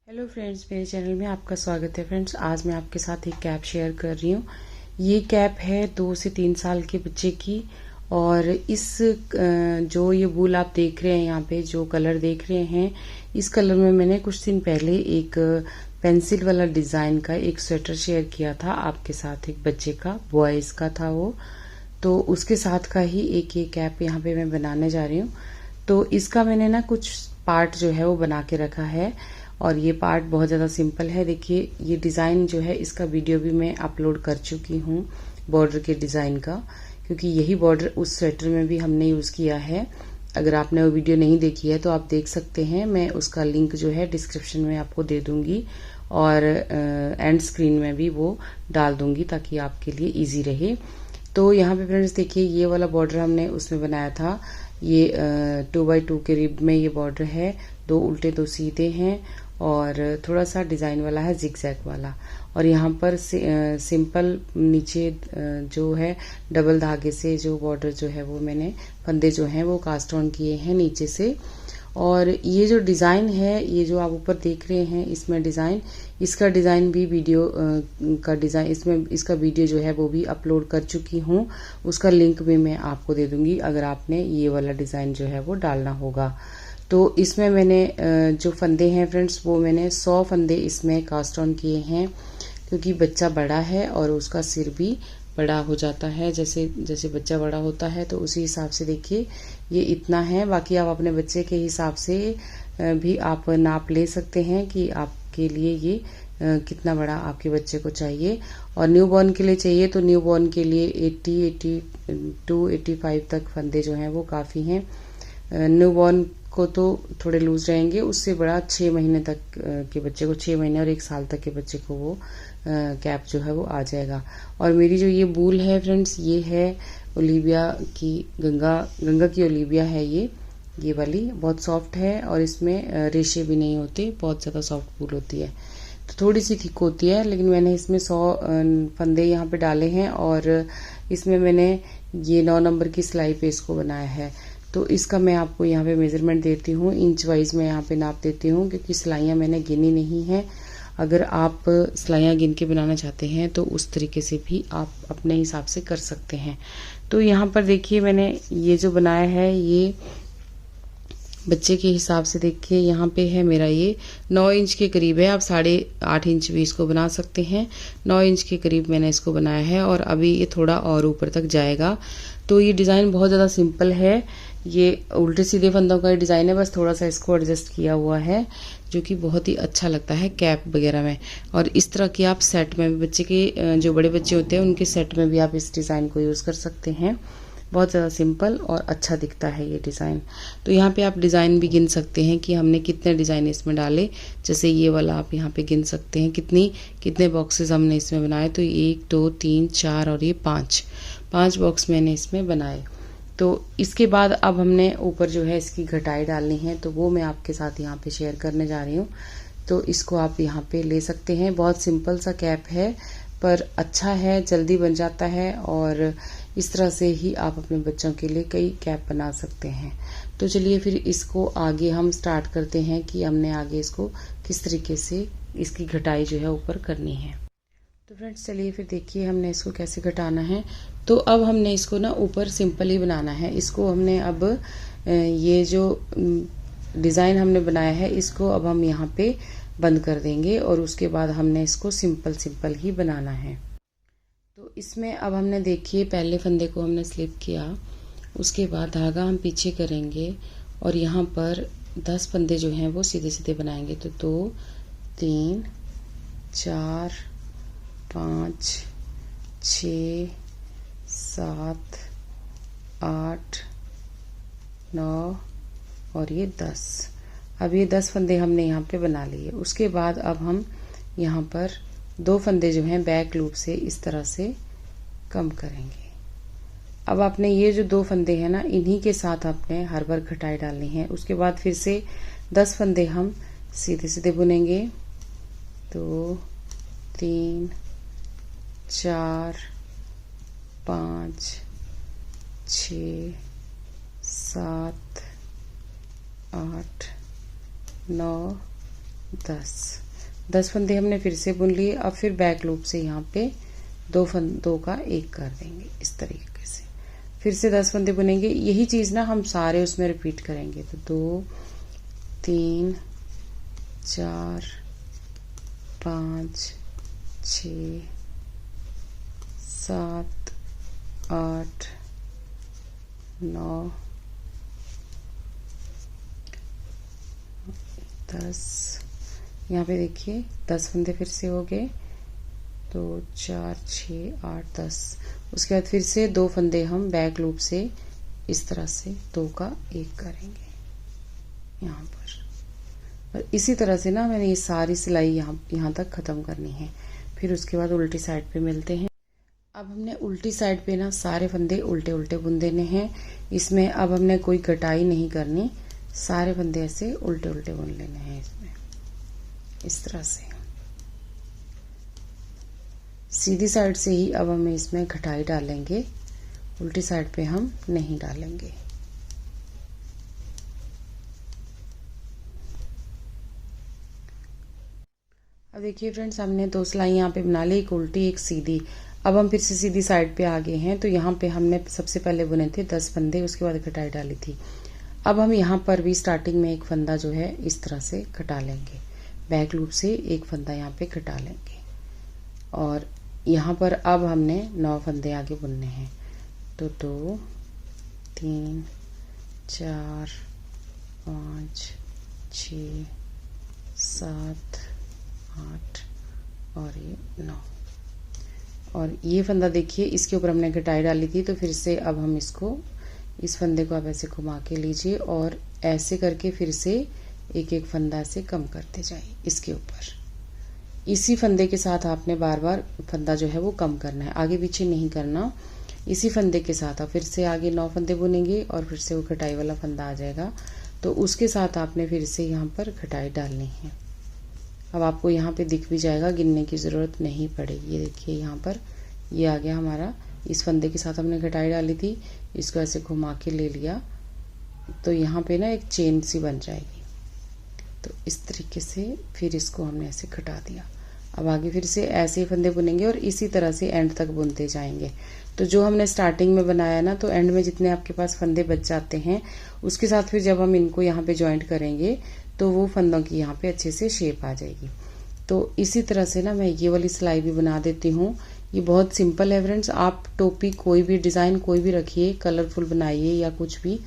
Hello friends, मेरे channel में आपका स्वागत है। फ्रेंड्स, आज मैं आपके साथ एक कैप शेयर कर रही हूँ। ये कैप है 2 से 3 साल के बच्चे की। और इस जो ये वूल आप देख रहे हैं, यहाँ पे जो कलर देख रहे हैं, इस कलर में मैंने कुछ दिन पहले एक पेंसिल वाला डिज़ाइन का एक स्वेटर शेयर किया था आपके साथ। एक बच्चे का, बॉयज़ का था वो। तो उसके साथ का ही एक ये कैप यहाँ पे मैं बनाने जा रही हूँ। तो इसका मैंने ना कुछ पार्ट जो है वो बना के रखा है, और ये पार्ट बहुत ज़्यादा सिंपल है। देखिए, ये डिज़ाइन जो है, इसका वीडियो भी मैं अपलोड कर चुकी हूँ बॉर्डर के डिज़ाइन का, क्योंकि यही बॉर्डर उस स्वेटर में भी हमने यूज़ किया है। अगर आपने वो वीडियो नहीं देखी है तो आप देख सकते हैं, मैं उसका लिंक जो है डिस्क्रिप्शन में आपको दे दूंगी, और एंड स्क्रीन में भी वो डाल दूंगी ताकि आपके लिए ईजी रहे। तो यहाँ पे फ्रेंड्स देखिए, ये वाला बॉर्डर हमने उसमें बनाया था। ये 2x2 के रिब में ये बॉर्डर है, 2 उल्टे 2 सीधे हैं, और थोड़ा सा डिज़ाइन वाला है, जिगजैग वाला। और यहाँ पर सिंपल नीचे जो है डबल धागे से जो बॉर्डर जो है वो मैंने फंदे जो हैं वो कास्ट ऑन किए हैं नीचे से। और ये जो डिज़ाइन है, ये जो आप ऊपर देख रहे हैं इसमें डिज़ाइन, इसका डिज़ाइन भी वीडियो का डिज़ाइन, इसमें इसका वीडियो जो है वो भी अपलोड कर चुकी हूँ। उसका लिंक भी मैं आपको दे दूंगी अगर आपने ये वाला डिज़ाइन जो है वो डालना होगा। तो इसमें मैंने जो फंदे हैं फ्रेंड्स, वो मैंने 100 फंदे इसमें कास्ट ऑन किए हैं, क्योंकि बच्चा बड़ा है और उसका सिर भी बड़ा हो जाता है। जैसे जैसे बच्चा बड़ा होता है तो उसी हिसाब से देखिए ये इतना है। बाकी आप अपने बच्चे के हिसाब से भी आप नाप ले सकते हैं कि आपके लिए ये कितना बड़ा आपके बच्चे को चाहिए। और न्यू बॉर्न के लिए चाहिए तो न्यू बॉर्न के लिए 80, 82, 85 तक फंदे जो हैं वो काफ़ी हैं। न्यू बॉर्न को तो थोड़े लूज रहेंगे, उससे बड़ा 6 महीने तक के बच्चे को, 6 महीने और 1 साल तक के बच्चे को वो कैप जो है वो आ जाएगा। और मेरी जो ये वूल है फ्रेंड्स, ये है ओलिविया की, गंगा की ओलिविया है ये वाली। बहुत सॉफ्ट है और इसमें रेशे भी नहीं होते, बहुत ज़्यादा सॉफ्ट वूल होती है। तो थोड़ी सी थिक होती है, लेकिन मैंने इसमें 100 फंदे यहाँ पे डाले हैं, और इसमें मैंने ये 9 नंबर की सिलाई पे इसको बनाया है। तो इसका मैं आपको यहाँ पे मेजरमेंट देती हूँ, इंच वाइज मैं यहाँ पे नाप देती हूँ, क्योंकि सिलाइयाँ मैंने गिनी नहीं है। अगर आप सिलाइयाँ गिन के बनाना चाहते हैं तो उस तरीके से भी आप अपने हिसाब से कर सकते हैं। तो यहाँ पर देखिए, मैंने ये जो बनाया है ये बच्चे के हिसाब से देखिए, यहाँ पे है मेरा ये 9 इंच के करीब है। आप 8.5 इंच भी इसको बना सकते हैं। 9 इंच के करीब मैंने इसको बनाया है, और अभी ये थोड़ा और ऊपर तक जाएगा। तो ये डिज़ाइन बहुत ज़्यादा सिंपल है। ये उल्टे सीधे फंदों का डिज़ाइन है, बस थोड़ा सा इसको एडजस्ट किया हुआ है, जो कि बहुत ही अच्छा लगता है कैप वगैरह में। और इस तरह की आप सेट में भी, बच्चे के जो बड़े बच्चे होते हैं उनके सेट में भी आप इस डिज़ाइन को यूज़ कर सकते हैं। बहुत ज़्यादा सिंपल और अच्छा दिखता है ये डिज़ाइन। तो यहाँ पे आप डिज़ाइन भी गिन सकते हैं कि हमने कितने डिज़ाइन इसमें डाले। जैसे ये वाला आप यहाँ पे गिन सकते हैं कितने बॉक्सेस हमने इसमें बनाए। तो 1, 2, 3, 4 और ये 5 बॉक्स मैंने इसमें बनाए। तो इसके बाद अब हमने ऊपर जो है इसकी घटाई डालनी है, तो वो मैं आपके साथ यहाँ पे शेयर करने जा रही हूँ। तो इसको आप यहाँ पे ले सकते हैं। बहुत सिंपल सा कैप है, पर अच्छा है, जल्दी बन जाता है, और इस तरह से ही आप अपने बच्चों के लिए कई कैप बना सकते हैं। तो चलिए फिर इसको आगे हम स्टार्ट करते हैं कि हमने आगे इसको किस तरीके से इसकी घटाई जो है ऊपर करनी है। तो फ्रेंड्स चलिए फिर देखिए हमने इसको कैसे घटाना है। तो अब हमने इसको ना ऊपर सिंपल ही बनाना है। इसको हमने अब ये जो डिज़ाइन हमने बनाया है, इसको अब हम यहाँ पे बंद कर देंगे, और उसके बाद हमने इसको सिंपल ही बनाना है। तो इसमें अब हमने देखिए, पहले फंदे को हमने स्लिप किया, उसके बाद धागा हम पीछे करेंगे, और यहाँ पर 10 फंदे जो हैं वो सीधे सीधे बनाएंगे। तो 2, 3, 4, 5, 6, 7, 8, 9 और ये 10। अब ये 10 फंदे हमने यहाँ पे बना लिए। उसके बाद अब हम यहाँ पर 2 फंदे जो हैं बैक लूप से इस तरह से कम करेंगे। अब आपने ये जो 2 फंदे हैं ना, इन्हीं के साथ आपने हर बार घटाई डालनी है। उसके बाद फिर से 10 फंदे हम सीधे सीधे बुनेंगे। 2, 3, 4, 5, 6, 7, 8, 9 10 फंदे हमने फिर से बुन लिए। अब फिर बैक लूप से यहाँ पे दो का एक कर देंगे इस तरीके से। फिर से 10 फंदे बुनेंगे। यही चीज ना हम सारे उसमें रिपीट करेंगे। तो 2 3 4 5 6 7 8 9 10। यहाँ पे देखिए 10 फंदे फिर से हो गए। 2 4 6 8 10। उसके बाद फिर से 2 फंदे हम बैक लूप से इस तरह से 2 का एक करेंगे यहाँ पर। और इसी तरह से ना मैंने ये सारी सिलाई यहाँ तक ख़त्म करनी है। फिर उसके बाद उल्टी साइड पे मिलते हैं। अब हमने उल्टी साइड पे ना सारे फंदे उल्टे उल्टे बुन देने हैं। इसमें अब हमने कोई कटाई नहीं करनी, सारे फंदे ऐसे उल्टे उल्टे बुन लेने हैं इसमें इस तरह से। सीधी साइड से ही अब हम इसमें कटाई डालेंगे, उल्टी साइड पे हम नहीं डालेंगे। अब देखिए फ्रेंड्स, हमने 2 सिलाई यहाँ पे बना ली, एक उल्टी एक सीधी। अब हम फिर से सीधी साइड पे आ गए हैं। तो यहाँ पे हमने सबसे पहले बुने थे 10 फंदे, उसके बाद कटाई डाली थी। अब हम यहाँ पर भी स्टार्टिंग में एक फंदा जो है इस तरह से कटा लेंगे, बैक लूप से एक फंदा यहाँ पे कटा लेंगे। और यहाँ पर अब हमने 9 फंदे आगे बुनने हैं। तो 2 3 4 5 6 7 8 और ये 9। और ये फंदा देखिए, इसके ऊपर हमने कटाई डाली थी। तो फिर से अब हम इसको, इस फंदे को आप ऐसे घुमा के लीजिए और ऐसे करके फिर से एक एक फंदा ऐसे कम करते जाइए इसके ऊपर। इसी फंदे के साथ आपने बार बार फंदा जो है वो कम करना है, आगे पीछे नहीं करना। इसी फंदे के साथ आप फिर से आगे 9 फंदे बुनेंगे और फिर से वो कटाई वाला फंदा आ जाएगा। तो उसके साथ आपने फिर से यहाँ पर कटाई डालनी है। अब आपको यहाँ पे दिख भी जाएगा, गिनने की ज़रूरत नहीं पड़ेगी। ये देखिए यहाँ पर ये आ गया हमारा, इस फंदे के साथ हमने कटाई डाली थी, इसको ऐसे घुमा के ले लिया तो यहाँ पे ना एक चेन सी बन जाएगी। तो इस तरीके से फिर इसको हमने ऐसे कटा दिया। अब आगे फिर से ऐसे ही फंदे बुनेंगे और इसी तरह से एंड तक बुनते जाएंगे। तो जो हमने स्टार्टिंग में बनाया ना, तो एंड में जितने आपके पास फंदे बच जाते हैं उसके साथ फिर जब हम इनको यहाँ पे ज्वाइंट करेंगे तो वो फंदों की यहाँ पे अच्छे से शेप आ जाएगी। तो इसी तरह से ना मैं ये वाली सिलाई भी बना देती हूँ। ये बहुत सिंपल है फ्रेंड्स। आप टोपी कोई भी डिज़ाइन कोई भी रखिए, कलरफुल बनाइए या कुछ भी,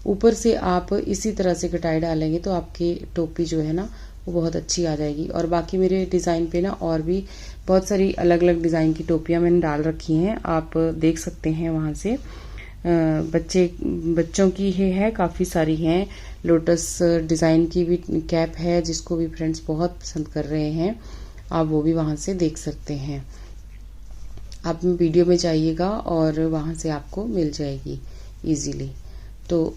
ऊपर से आप इसी तरह से कटाई डालेंगे तो आपकी टोपी जो है ना वो बहुत अच्छी आ जाएगी। और बाकी मेरे डिज़ाइन पे ना और भी बहुत सारी अलग अलग डिज़ाइन की टोपियाँ मैंने डाल रखी हैं, आप देख सकते हैं वहाँ से। बच्चों की है काफ़ी सारी हैं। लोटस डिज़ाइन की भी कैप है जिसको भी फ्रेंड्स बहुत पसंद कर रहे हैं, आप वो भी वहाँ से देख सकते हैं। आप वीडियो में जाइएगा और वहाँ से आपको मिल जाएगी इजीली। तो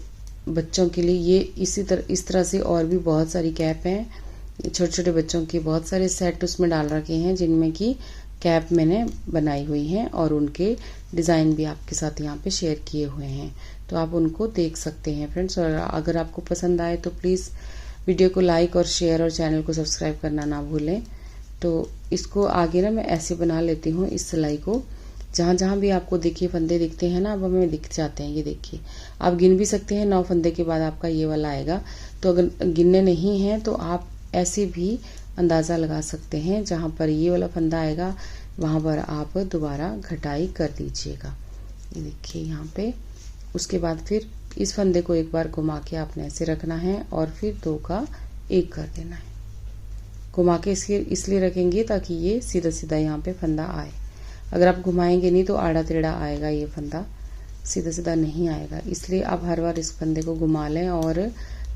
बच्चों के लिए ये इस तरह से और भी बहुत सारी कैप हैं। छोटे छोटे बच्चों के बहुत सारे सेट उसमें डाल रखे हैं जिनमें कि कैप मैंने बनाई हुई हैं और उनके डिज़ाइन भी आपके साथ यहाँ पे शेयर किए हुए हैं, तो आप उनको देख सकते हैं फ्रेंड्स। और अगर आपको पसंद आए तो प्लीज़ वीडियो को लाइक और शेयर और चैनल को सब्सक्राइब करना ना भूलें। तो इसको आगे ना मैं ऐसे बना लेती हूँ इस सिलाई को, जहाँ जहाँ भी आपको देखिए फंदे दिखते हैं ना, अब हमें दिख जाते हैं। ये देखिए, आप गिन भी सकते हैं, 9 फंदे के बाद आपका ये वाला आएगा। तो अगर गिनने नहीं है तो आप ऐसे भी अंदाज़ा लगा सकते हैं, जहाँ पर ये वाला फंदा आएगा वहाँ पर आप दोबारा घटाई कर दीजिएगा। ये देखिए यहाँ पे। उसके बाद फिर इस फंदे को एक बार घुमा के आपने ऐसे रखना है और फिर 2 का 1 कर देना है। घुमा के इसलिए रखेंगे ताकि ये सीधा सीधा यहाँ पे फंदा आए। अगर आप घुमाएंगे नहीं तो आड़ा टेढ़ा आएगा, ये फंदा सीधा सीधा नहीं आएगा। इसलिए आप हर बार इस फंदे को घुमा लें और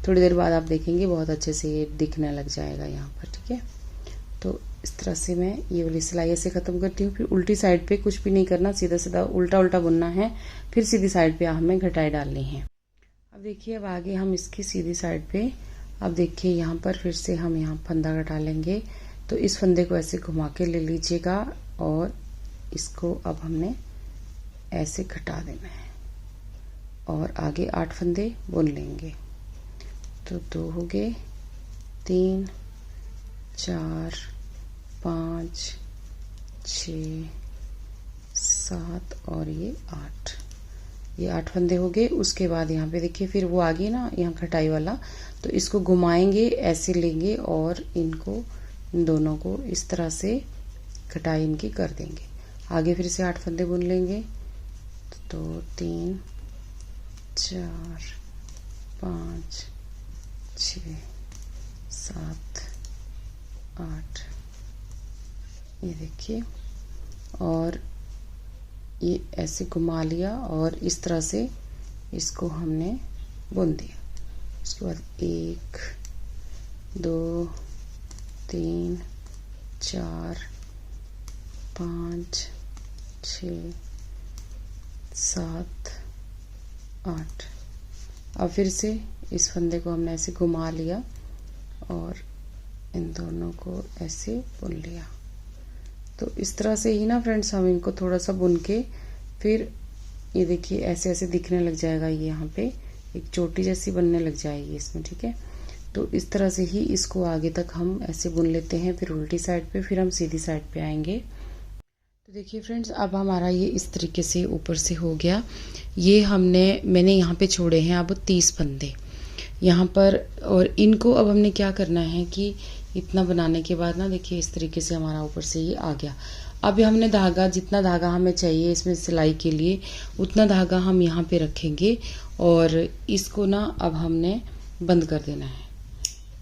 थोड़ी देर बाद आप देखेंगे बहुत अच्छे से ये दिखने लग जाएगा यहाँ पर। ठीक है, तो इस तरह से मैं ये वाली सिलाई ऐसे ख़त्म करती हूँ। फिर उल्टी साइड पे कुछ भी नहीं करना, सीधा सीधा उल्टा उल्टा बुनना है। फिर सीधी साइड पे हमें घटाई डालनी है। अब देखिए, अब आगे हम इसकी सीधी साइड पे, अब देखिए यहाँ पर फिर से हम यहाँ फंदा घटा लेंगे। तो इस फंदे को ऐसे घुमा के ले लीजिएगा और इसको अब हमने ऐसे घटा देना है और आगे 8 फंदे बुन लेंगे। तो 2 हो गए, 3 4 5 6 7 और ये 8, ये 8 फंदे हो गए। उसके बाद यहाँ पे देखिए फिर वो आ गई ना यहाँ खटाई वाला, तो इसको घुमाएंगे, ऐसे लेंगे और इनको, इन दोनों को इस तरह से खटाई इनकी कर देंगे। आगे फिर से 8 फंदे बुन लेंगे। तो 3 4 5 6 7 8, ये देखिए, और ये ऐसे घुमा लिया और इस तरह से इसको हमने बुन दिया। उसके बाद 1 2 3 4 5 6 7 8। अब फिर से इस फंदे को हमने ऐसे घुमा लिया और इन दोनों को ऐसे बुन लिया। तो इस तरह से ही ना फ्रेंड्स हम इनको थोड़ा सा बुन के फिर ये देखिए ऐसे ऐसे दिखने लग जाएगा, ये यहाँ पे एक चोटी जैसी बनने लग जाएगी इसमें, ठीक है। तो इस तरह से ही इसको आगे तक हम ऐसे बुन लेते हैं, फिर उल्टी साइड पे, फिर हम सीधी साइड पे आएंगे। तो देखिए फ्रेंड्स, अब हमारा ये इस तरीके से ऊपर से हो गया। ये मैंने यहाँ पे छोड़े हैं अब 30 फंदे यहाँ पर, और इनको अब हमने क्या करना है कि इतना बनाने के बाद ना देखिए इस तरीके से हमारा ऊपर से ये आ गया। अब हमने धागा, जितना धागा हमें चाहिए इसमें सिलाई के लिए उतना धागा हम यहाँ पे रखेंगे और इसको ना अब हमने बंद कर देना है।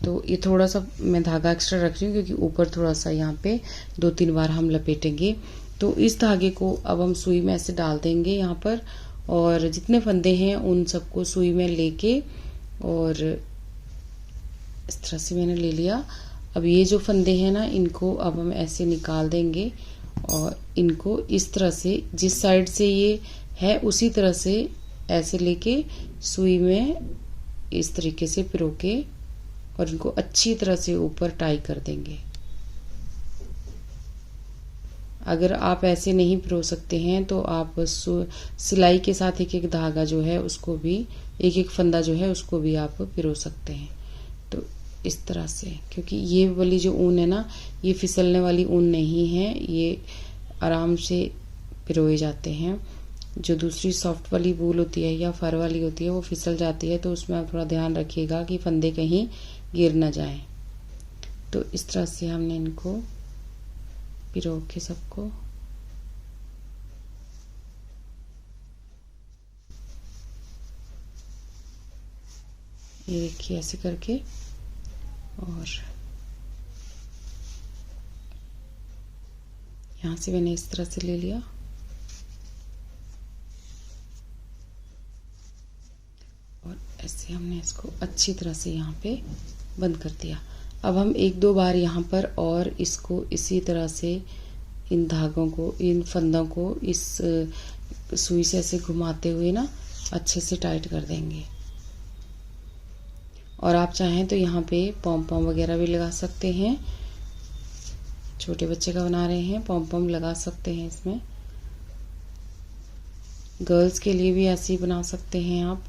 तो ये थोड़ा सा मैं धागा एक्स्ट्रा रख रही हूँ क्योंकि ऊपर थोड़ा सा यहाँ पे 2-3 बार हम लपेटेंगे। तो इस धागे को अब हम सुई में ऐसे डाल देंगे यहाँ पर, और जितने फंदे हैं उन सबको सुई में लेके, और इस तरह से मैंने ले लिया। अब ये जो फंदे हैं ना इनको अब हम ऐसे निकाल देंगे और इनको इस तरह से जिस साइड से ये है उसी तरह से ऐसे लेके सुई में इस तरीके से पिरो के और इनको अच्छी तरह से ऊपर टाई कर देंगे। अगर आप ऐसे नहीं पिरो सकते हैं तो आप सिलाई के साथ एक एक धागा जो है उसको भी, एक एक फंदा जो है उसको भी आप पिरो सकते हैं। तो इस तरह से, क्योंकि ये वाली जो ऊन है ना ये फिसलने वाली ऊन नहीं है, ये आराम से पिरोए जाते हैं। जो दूसरी सॉफ्ट वाली वूल होती है या फर वाली होती है वो फिसल जाती है, तो उसमें आप थोड़ा ध्यान रखिएगा कि फंदे कहीं गिर ना जाएं। तो इस तरह से हमने इनको पिरो के सबको ये देखिए ऐसे करके, और यहाँ से मैंने इस तरह से ले लिया और ऐसे हमने इसको अच्छी तरह से यहाँ पे बंद कर दिया। अब हम 1-2 बार यहाँ पर और इसको इसी तरह से इन धागों को, इन फंदों को इस सुई से ऐसे घुमाते हुए ना अच्छे से टाइट कर देंगे। और आप चाहें तो यहाँ पे पॉम पॉम वगैरह भी लगा सकते हैं, छोटे बच्चे का बना रहे हैं, पॉम पॉम लगा सकते हैं इसमें। गर्ल्स के लिए भी ऐसे ही बना सकते हैं आप।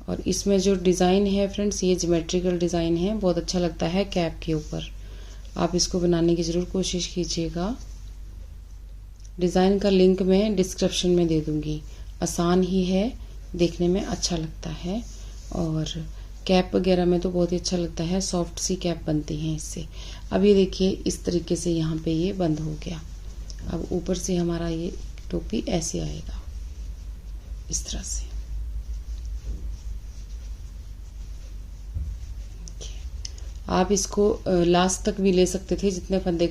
और इसमें जो डिज़ाइन है फ्रेंड्स, ये ज्योमेट्रिकल डिज़ाइन है, बहुत अच्छा लगता है कैप के ऊपर। आप इसको बनाने की ज़रूर कोशिश कीजिएगा। डिज़ाइन का लिंक मैं डिस्क्रिप्शन में दे दूँगी। आसान ही है, देखने में अच्छा लगता है, और कैप वगैरह में तो बहुत ही अच्छा लगता है, सॉफ्ट सी कैप बनती हैं इससे। अब ये देखिए इस तरीके से यहाँ पे ये बंद हो गया। अब ऊपर से हमारा ये टोपी ऐसे आएगा, इस तरह से। आप इसको लास्ट तक भी ले सकते थे, जितने फंदे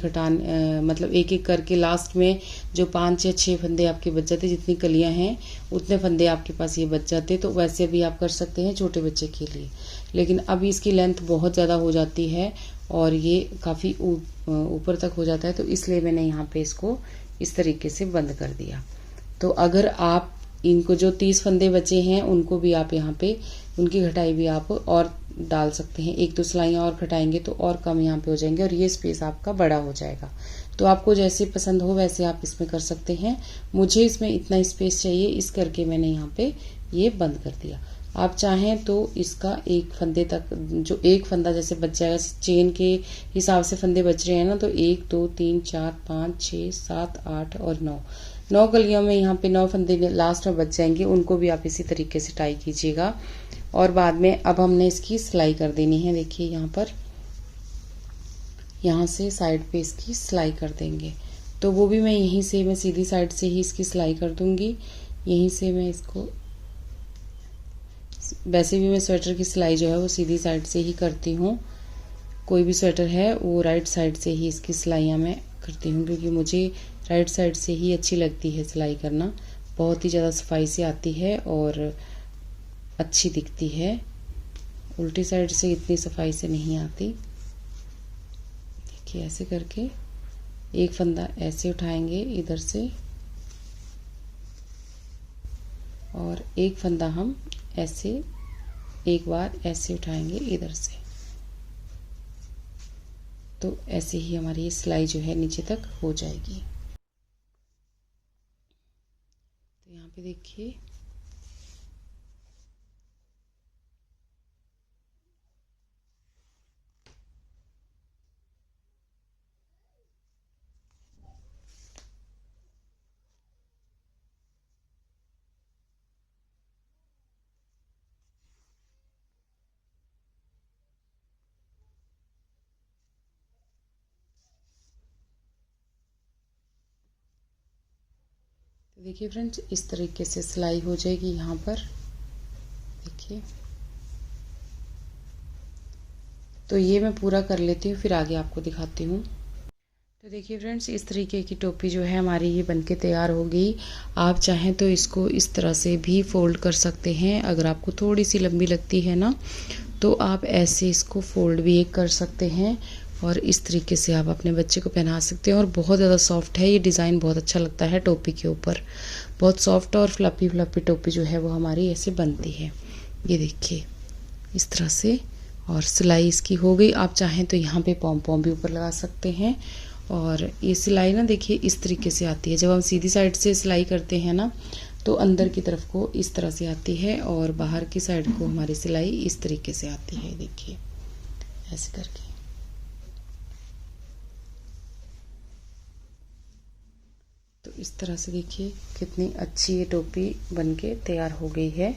मतलब एक एक करके लास्ट में जो 5 या 6 फंदे आपके बच जाते, जितनी कलियां हैं उतने फंदे आपके पास ये बच जाते, तो वैसे भी आप कर सकते हैं छोटे बच्चे के लिए। लेकिन अब इसकी लेंथ बहुत ज़्यादा हो जाती है और ये काफ़ी ऊपर तक हो जाता है, तो इसलिए मैंने यहाँ पे इसको इस तरीके से बंद कर दिया। तो अगर आप इनको जो 30 फंदे बचे हैं उनको भी आप यहाँ पे, उनकी घटाई भी आप और डाल सकते हैं। 1-2 सिलाइयाँ और घटाएंगे तो और कम यहाँ पे हो जाएंगे और ये स्पेस आपका बड़ा हो जाएगा। तो आपको जैसे पसंद हो वैसे आप इसमें कर सकते हैं। मुझे इसमें इतना स्पेस चाहिए, इस करके मैंने यहाँ पे ये बंद कर दिया। आप चाहें तो इसका एक फंदे तक, जो एक फंदा जैसे बच जाएगा, चेन के हिसाब से फंदे बच रहे हैं ना, तो 1 2 3 4 5 6 7 8 और 9 कलियों में यहाँ पे 9 फंदे लास्ट में बच जाएंगे। उनको भी आप इसी तरीके से टाई कीजिएगा। और बाद में अब हमने इसकी सिलाई कर देनी है। देखिए यहाँ पर, यहाँ से साइड पे इसकी सिलाई कर देंगे। तो वो भी मैं यहीं से, मैं सीधी साइड से ही इसकी सिलाई कर दूंगी। यहीं से मैं इसको, वैसे भी मैं स्वेटर की सिलाई जो है वो सीधी साइड से ही करती हूँ। कोई भी स्वेटर है वो राइट साइड से ही इसकी सिलाइयाँ मैं करती हूँ, क्योंकि मुझे राइट साइड से ही अच्छी लगती है सिलाई करना। बहुत ही ज़्यादा सफाई से आती है और अच्छी दिखती है। उल्टी साइड से इतनी सफाई से नहीं आती। देखिए ऐसे करके एक फंदा ऐसे उठाएंगे इधर से, और एक फंदा हम ऐसे एक बार ऐसे उठाएंगे इधर से। तो ऐसे ही हमारी ये सिलाई जो है नीचे तक हो जाएगी। तो यहाँ पे देखिए देखिए फ्रेंड्स, इस तरीके से सिलाई हो जाएगी यहाँ पर। देखिए, तो ये मैं पूरा कर लेती हूँ, फिर आगे आपको दिखाती हूँ। तो देखिए फ्रेंड्स, इस तरीके की टोपी जो है हमारी ये बनके तैयार हो गई। आप चाहें तो इसको इस तरह से भी फोल्ड कर सकते हैं। अगर आपको थोड़ी सी लंबी लगती है ना, तो आप ऐसे इसको फोल्ड भी एक कर सकते हैं और इस तरीके से आप अपने बच्चे को पहना सकते हैं। और बहुत ज़्यादा सॉफ्ट है ये डिज़ाइन, बहुत अच्छा लगता है टोपी के ऊपर। बहुत सॉफ्ट और फ्लफी फ्लफी टोपी जो है वो हमारी ऐसे बनती है। ये देखिए इस तरह से, और सिलाई इसकी हो गई। आप चाहें तो यहाँ पे पॉम पॉम भी ऊपर लगा सकते हैं। और ये सिलाई ना देखिए इस तरीके से आती है। जब हम सीधी साइड से सिलाई करते हैं ना, तो अंदर की तरफ को इस तरह से आती है और बाहर की साइड को हमारी सिलाई इस तरीके से आती है। देखिए ऐसे करके। तो इस तरह से देखिए कितनी अच्छी ये टोपी बनके तैयार हो गई है।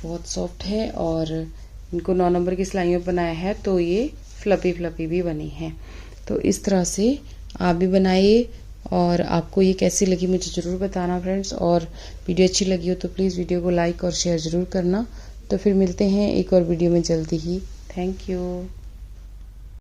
बहुत सॉफ्ट है और इनको 9 नंबर की सिलाइयों में बनाया है, तो ये फ्लपी फ्लपी भी बनी है। तो इस तरह से आप भी बनाइए। और आपको ये कैसी लगी मुझे ज़रूर बताना फ्रेंड्स। और वीडियो अच्छी लगी हो तो प्लीज़ वीडियो को लाइक और शेयर ज़रूर करना। तो फिर मिलते हैं एक और वीडियो में जल्दी ही। Thank you.